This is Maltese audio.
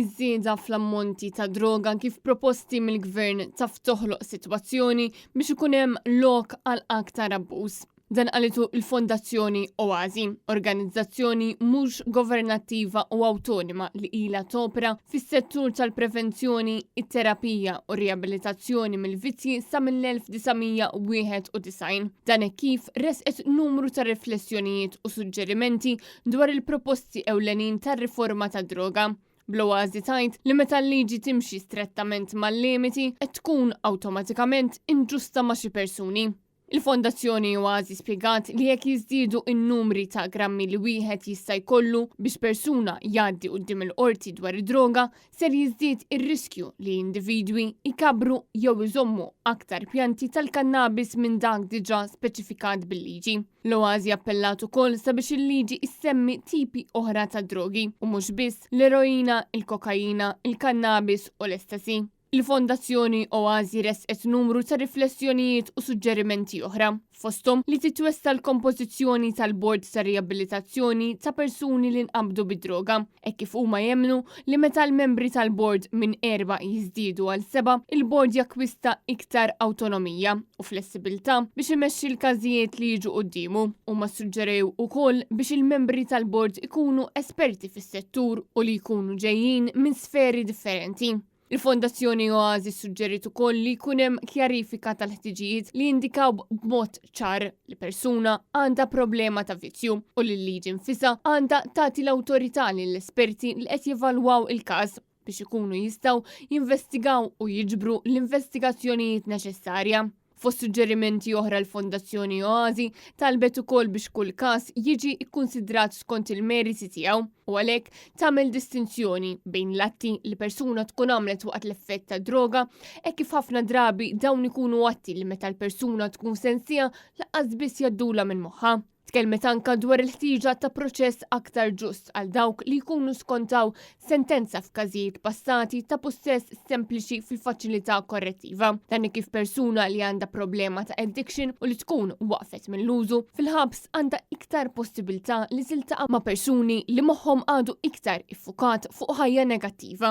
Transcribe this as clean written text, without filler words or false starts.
Iż-żieda fl-ammonti ta' droga kif proposti mill-gvern taf toħloq sitwazzjoni biex ikun hemm lok għal aktar abbuż. Dan qalitu l-Fondazzjoni Oasi, organizzazzjoni mhux governattiva u awtonoma li ilha topra fis-settur tal-prevenzjoni, it-terapija u riabilitazzjoni mill-vizzji sa mill-1991. Dan kif resqet numru ta' riflessjonijiet u suġġerimenti dwar il-proposti ewlenin tar-riforma tad-droga. Bl-Oasi tajt li meta l-liġi timxi strettament mal-limiti qed tkun awtomatikament inġusta ma' xi persuni. Il-Fondazzjoni Oasi spjegat li jekk jiżdiedu n-numri ta' grammi li wieħed jista' jkollu biex persuna jgħaddi quddiem il-qorti dwar id-droga ser jiżdied ir-riskju li individwi ikabru jew iżommu aktar pjanti tal-kannabis minn dak diġà speċifikat bil-liġi. L-Oasi appellat ukoll sabiex il-liġi issemmi tipi oħra ta' drogi u mhux biss l-eroina, il-kokaina, il-kannabis u l-estasi. Il-Fondazzjoni Oasi resqet numru ta' riflessjonijiet u suġġerimenti oħra, fosthom li titwessa l-kompożizzjoni tal-bord ta' riabilitazzjoni ta' persuni li nqabdu bid-droga, hekk kif huma jemmnu li meta l-membri tal-bord minn 4 jiżdiedu għal 7, il-bord jakkwista iktar awtonomija u flessibilità biex imexxi l-każijiet li jiġu qudiemu. Huma suġġerew ukoll biex il-membri tal-bord ikunu esperti fis-settur u li jkunu ġejjin minn sferi differenti. Il-Fondazzjoni Oasi suġġeriet ukoll li jkun hemm kjarifika tal-ħtiġijiet li jindikaw b'mod ċar li persuna għandha problema ta' vizzju u li l-liġi nfisha għandha tagħti l-awtorità lill-esperti li qed jevalwaw il-każ biex ikunu jistgħu jinvestigaw u jiġbru l-investigazzjonijiet neċessarja. Fost suġġerimenti oħra l-Fondazzjoni Oasi talbet ukoll biex kull każ jiġi kkunsidrat skont il-meriti tiegħu u għalhekk tagħmel distinzjoni bejn l-atti li persuna tkun għamlet waqt l-effett ta' droga hekk kif ħafna drabi dawn ikunu atti li meta l-persuna tkun sensija laqqas biss jaddula minn moħħha. Tkellmet anka dwar il-ħtieġa ta' proċess aktar ġust għal dawk li jkunu skontaw sentenza f'każijiet passati ta' possess sempliċi fil-faċilità korrettiva. Dan kif persuna li għandha problema ta' addiction u li tkun waqfet mill-użu fil-ħabs għandha iktar possibilità li tiltaqa' ma' persuni li moħħhom għadu iktar iffukat fuq ħajja negattiva.